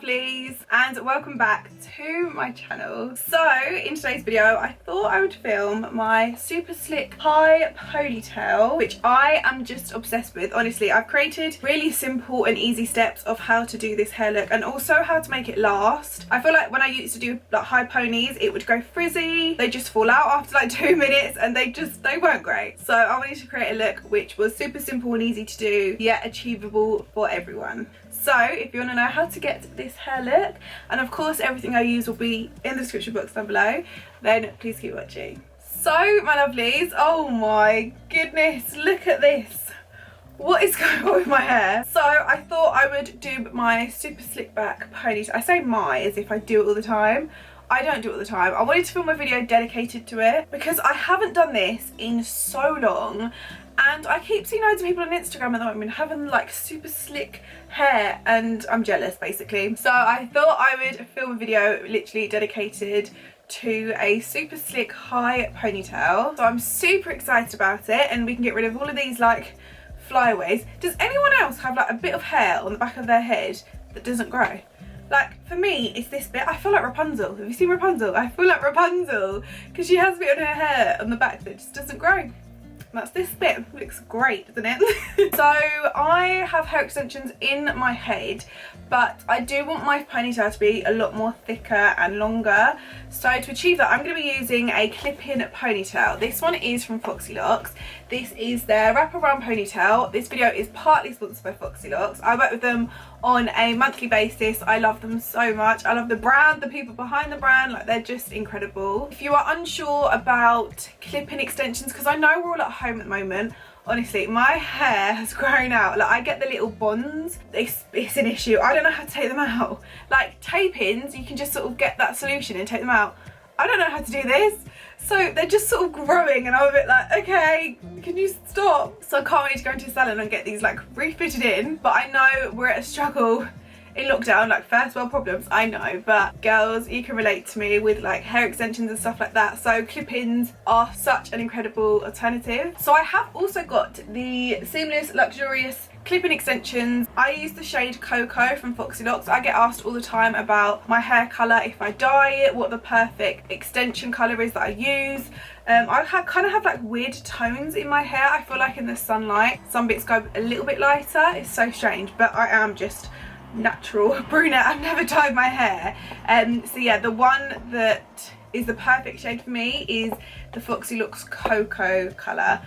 lovelies, and welcome back to my channel. So in today's video I thought I would film my super slick high ponytail, which I am just obsessed with. Honestly, I've created really simple and easy steps of how to do this hair look and also how to make it last. I feel like when I used to do like high ponies, it would go frizzy, they just fall out after like 2 minutes and they weren't great. So I wanted to create a look which was super simple and easy to do, yet achievable for everyone. So if you want to know how to get this hair look, and of course everything I use will be in the description box down below, then please keep watching. So my lovelies, oh my goodness, look at this. What is going on with my hair? So I thought I would do my super slick back ponytail. I say my as if I do it all the time. I don't do it all the time. I wanted to film a video dedicated to it because I haven't done this in so long, and I keep seeing loads of people on Instagram at the moment having like super slick hair and I'm jealous basically. So I thought I would film a video literally dedicated to a super slick high ponytail. So I'm super excited about it, and we can get rid of all of these like flyaways. Does anyone else have like a bit of hair on the back of their head that doesn't grow? Like for me it's this bit. I feel like Rapunzel. Have you seen Rapunzel? I feel like Rapunzel because she has a bit on her hair on the back that just doesn't grow. That's this bit. It looks great, doesn't it? So I have hair extensions in my head, but I do want my ponytail to be a lot more thicker and longer. So to achieve that, I'm going to be using a clip-in ponytail. This one is from Foxy Locks. This is their wraparound ponytail. This video is partly sponsored by Foxy Locks. I work with them on a monthly basis. I love them so much. I love the brand, the people behind the brand, like they're just incredible. If you are unsure about clip-in extensions, because I know we're all at home at the moment, honestly my hair has grown out. Like I get the little bonds, it's an issue. I don't know how to take them out. Like tape-ins, you can just sort of get that solution and take them out. I don't know how to do this, so they're just sort of growing and I'm a bit like, okay, can you stop? So I can't wait to go into a salon and get these like refitted in, but I know we're at a struggle in lockdown, like first world problems, I know, but girls, you can relate to me with like hair extensions and stuff like that. So clip-ins are such an incredible alternative. So I have also got the seamless luxurious clip-in extensions. I use the shade Cocoa from Foxy Locks. I get asked all the time about my hair colour, if I dye it, what the perfect extension colour is that I use. I kind of have like weird tones in my hair. I feel like in the sunlight some bits go a little bit lighter. It's so strange, but I am just natural brunette. I've never dyed my hair. So yeah, the one that is the perfect shade for me is the Foxy Locks Cocoa colour.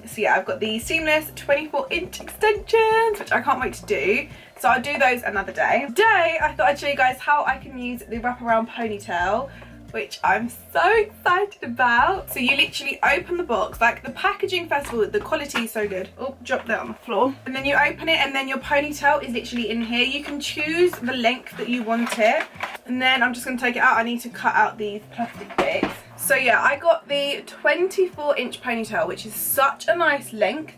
So yeah, I've got the seamless 24-inch extensions, which I can't wait to do. So I'll do those another day. Today, I thought I'd show you guys how I can use the wraparound ponytail, which I'm so excited about. So you literally open the box, like the packaging first of all, the quality is so good. Oh, drop that on the floor. And then you open it and then your ponytail is literally in here. You can choose the length that you want it. And then I'm just gonna take it out. I need to cut out these plastic bits. So yeah, I got the 24-inch ponytail, which is such a nice length.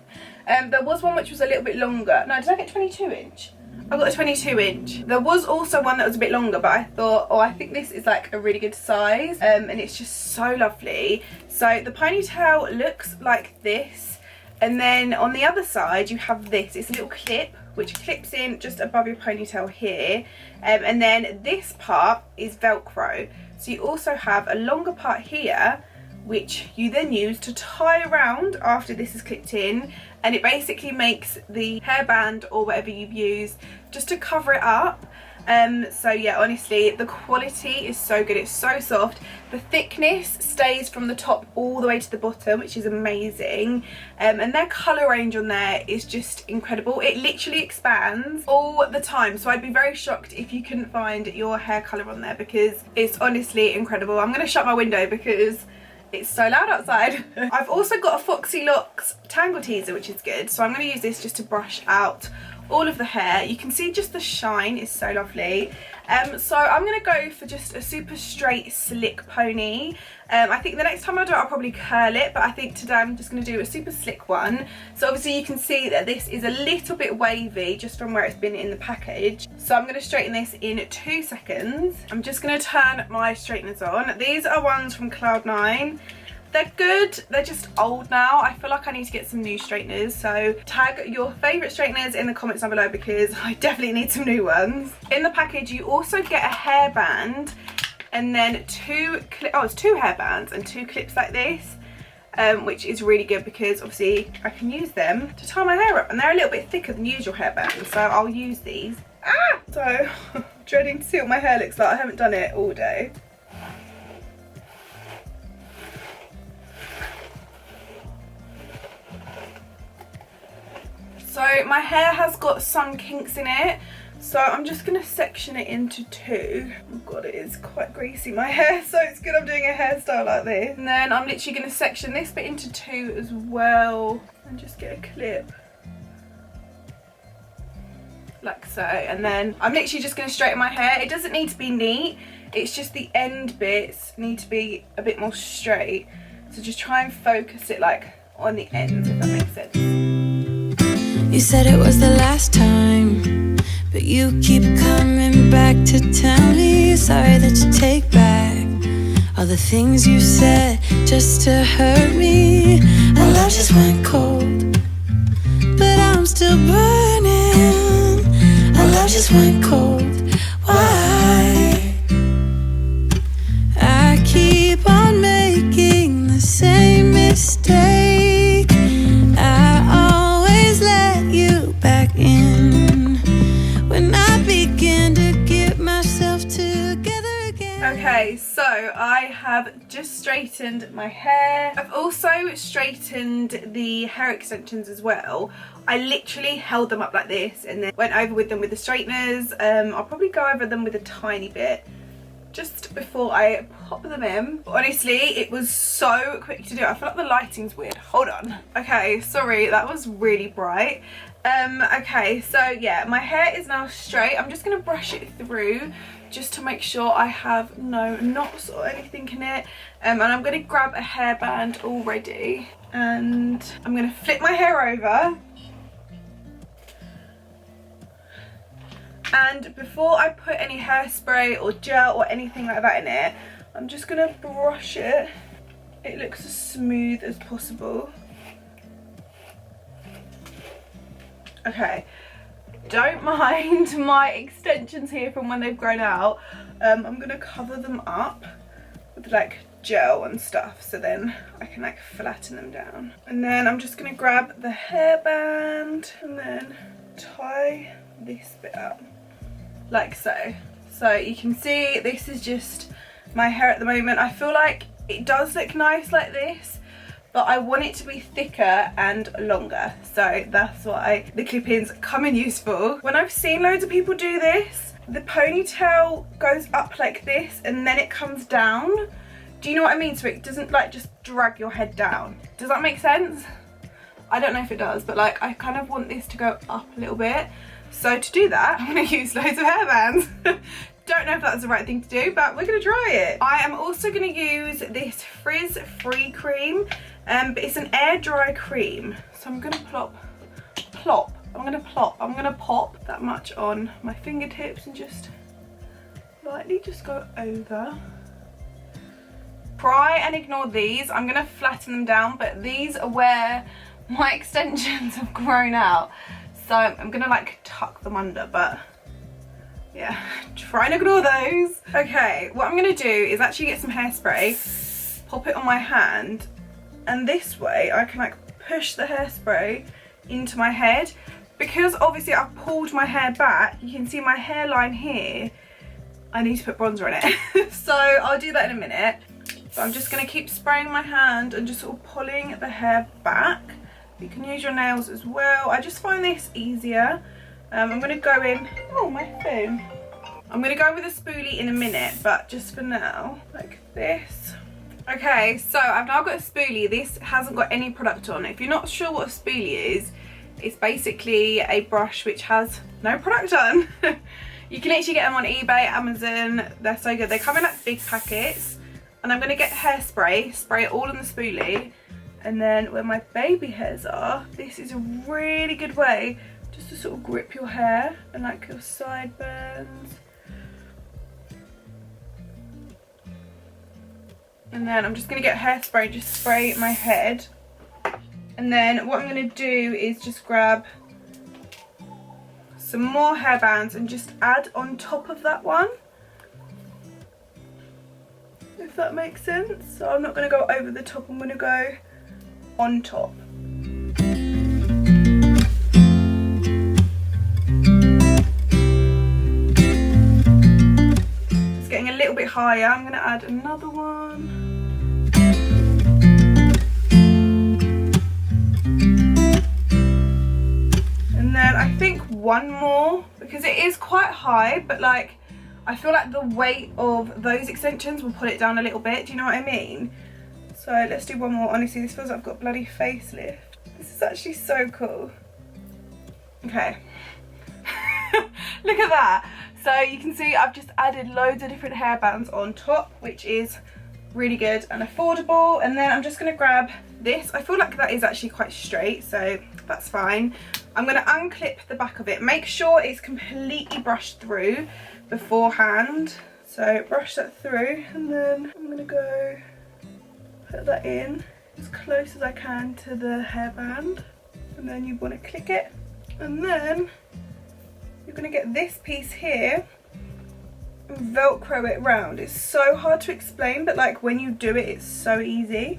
There was one which was a little bit longer. No, did I get 22-inch? I got a 22-inch. There was also one that was a bit longer, but I thought, oh, I think this is like a really good size, and it's just so lovely. So the ponytail looks like this, and then on the other side you have this. It's a little clip which clips in just above your ponytail here, and then this part is Velcro. So you also have a longer part here which you then use to tie around after this is clipped in, and it basically makes the hairband or whatever you've used just to cover it up. So yeah, honestly the quality is so good. It's so soft. The thickness stays from the top all the way to the bottom, which is amazing, and their colour range on there is just incredible. It literally expands all the time, so I'd be very shocked if you couldn't find your hair colour on there because it's honestly incredible. I'm going to shut my window because it's so loud outside. I've also got a Foxy Locks Tangle Teaser, which is good. So I'm going to use this just to brush out all of the hair. You can see just the shine is so lovely. So I'm going to go for just a super straight slick pony. I think the next time I do it I'll probably curl it, but I think today I'm just going to do a super slick one. So obviously you can see that this is a little bit wavy just from where it's been in the package. So I'm going to straighten this in 2 seconds. I'm just going to turn my straighteners on. These are ones from Cloud9. They're good, they're just old now. I feel like I need to get some new straighteners, so tag your favourite straighteners in the comments down below because I definitely need some new ones. In the package you also get a hairband and then it's 2 hairbands and 2 clips like this, which is really good because obviously I can use them to tie my hair up, and they're a little bit thicker than usual hairbands, so I'll use these. So dreading to see what my hair looks like. I haven't done it all day. So my hair has got some kinks in it, so I'm just going to section it into 2. Oh god, it is quite greasy, my hair, so it's good I'm doing a hairstyle like this. And then I'm literally going to section this bit into 2 as well and just get a clip like so. And then I'm literally just going to straighten my hair. It doesn't need to be neat, it's just the end bits need to be a bit more straight, so just try and focus it like on the ends, if that makes sense. You said it was the last time, but you keep coming back to tell me sorry that you take back all the things you said just to hurt me. Our love just went cold, but I'm still burning. Our love just went cold. Why? I keep on making the same mistake. Okay, so I have just straightened my hair. I've also straightened the hair extensions as well. I literally held them up like this and then went over with them with the straighteners. I'll probably go over them with a tiny bit just before I pop them in. But honestly, it was so quick to do. I feel like the lighting's weird. Hold on. Okay, sorry, that was really bright. Okay, so yeah, my hair is now straight. I'm just gonna brush it through just to make sure I have no knots or anything in it. And I'm gonna grab a hairband already and I'm gonna flip my hair over. And before I put any hairspray or gel or anything like that in it, I'm just gonna brush it. It looks as smooth as possible. Okay, don't mind my extensions here from when they've grown out. I'm gonna cover them up with like gel and stuff, so then I can like flatten them down. And then I'm just gonna grab the hairband and then tie this bit up like so. So you can see this is just my hair at the moment. I feel like it does look nice like this, but I want it to be thicker and longer, so that's why the clip-ins come in useful. When I've seen loads of people do this, the ponytail goes up like this and then it comes down. Do you know what I mean? So it doesn't like just drag your head down. Does that make sense? I don't know if it does, but like I kind of want this to go up a little bit. So to do that, I'm gonna use loads of hairbands. Don't know if that's the right thing to do, but we're gonna try it. I am also gonna use this frizz-free cream, but it's an air dry cream. So I'm gonna I'm gonna pop that much on my fingertips and just lightly just go over. Try and ignore these. I'm gonna flatten them down, but these are where my extensions have grown out. So I'm gonna like tuck them under, but yeah, try and ignore those. Okay, what I'm gonna do is actually get some hairspray, pop it on my hand, and this way I can like push the hairspray into my head. Because obviously I've pulled my hair back, you can see my hairline here. I need to put bronzer on it. So I'll do that in a minute. So I'm just gonna keep spraying my hand and just sort of pulling the hair back. You can use your nails as well. I just find this easier. I'm gonna go in, oh my phone. I'm gonna go with a spoolie in a minute, but just for now, like this. Okay, so I've now got a spoolie. This hasn't got any product on. If you're not sure what a spoolie is, it's basically a brush which has no product on. You can actually get them on eBay, Amazon, they're so good. They come in like big packets. And I'm gonna get hairspray, spray it all on the spoolie. And then where my baby hairs are, this is a really good way just to sort of grip your hair and like your sideburns. And then I'm just going to get hairspray and just spray my head. And then what I'm going to do is just grab some more hairbands and just add on top of that one. If that makes sense. So I'm not going to go over the top, I'm going to go on top. It's getting a little bit higher. I'm going to add another one. And then I think one more, because it is quite high, but like I feel like the weight of those extensions will pull it down a little bit. Do you know what I mean? So let's do one more. Honestly, this feels like I've got a bloody facelift. This is actually so cool. Okay. Look at that. So you can see I've just added loads of different hairbands on top, which is really good and affordable. And then I'm just going to grab this. I feel like that is actually quite straight, so that's fine. I'm going to unclip the back of it. Make sure it's completely brushed through beforehand. So brush that through, and then I'm going to go put that in as close as I can to the hairband. And then you want to click it, and then you're going to get this piece here and velcro it round. It's so hard to explain, but like when you do it, it's so easy.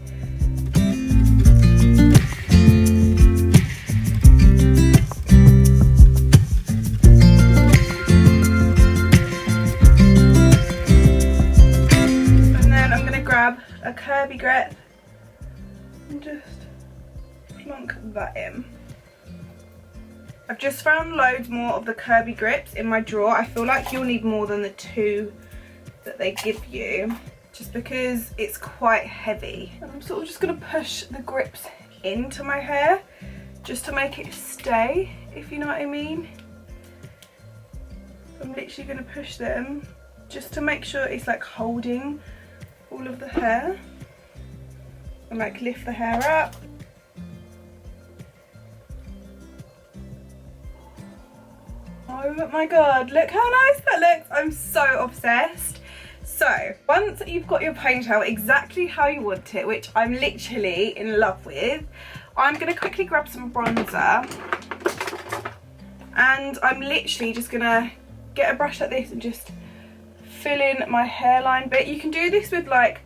And then I'm going to grab a curvy grip and just plonk that in. I've just found loads more of the curvy grips in my drawer. I feel like you'll need more than the 2 that they give you, just because it's quite heavy. And I'm sort of just going to push the grips into my hair just to make it stay, if you know what I mean. I'm literally going to push them just to make sure it's like holding all of the hair, and like lift the hair up. Oh my god, look how nice that looks. I'm so obsessed. So once you've got your ponytail exactly how you want it, which I'm literally in love with, I'm going to quickly grab some bronzer, and I'm literally just going to get a brush like this and just fill in my hairline bit. You can do this with like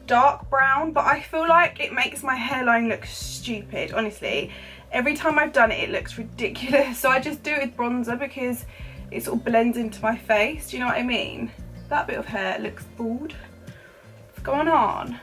dark brown, but I feel like it makes my hairline look stupid, honestly. Every time I've done it, it looks ridiculous. So I just do it with bronzer because it sort of blends into my face. Do you know what I mean? That bit of hair looks bald. What's going on?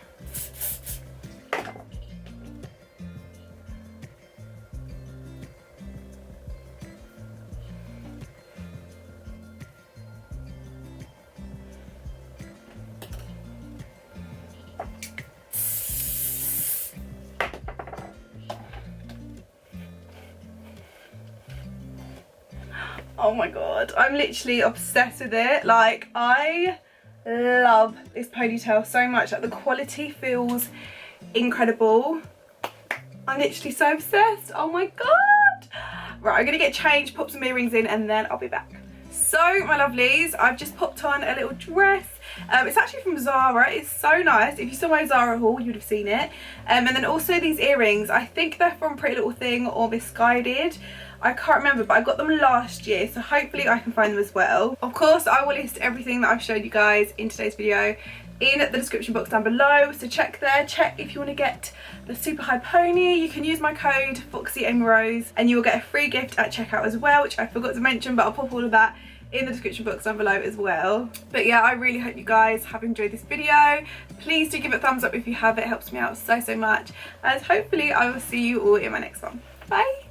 Oh my god, I'm literally obsessed with it. Like, I love this ponytail so much. Like, the quality feels incredible. I'm literally so obsessed. Oh my god. Right, I'm gonna get changed, pop some earrings in, and then I'll be back. So my lovelies, I've just popped on a little dress. It's actually from Zara. It's so nice. If you saw my Zara haul, you would have seen it. And then also these earrings, I think they're from Pretty Little Thing or Misguided. I can't remember, but I got them last year, so hopefully I can find them as well. Of course, I will list everything that I've showed you guys in today's video in the description box down below, so check there. Check if you want to get the super high pony. You can use my code FoxyAmyRose and you will get a free gift at checkout as well, which I forgot to mention, but I'll pop all of that in the description box down below as well. But yeah, I really hope you guys have enjoyed this video. Please do give it a thumbs up if you have. It helps me out so much, and hopefully I will see you all in my next one. Bye.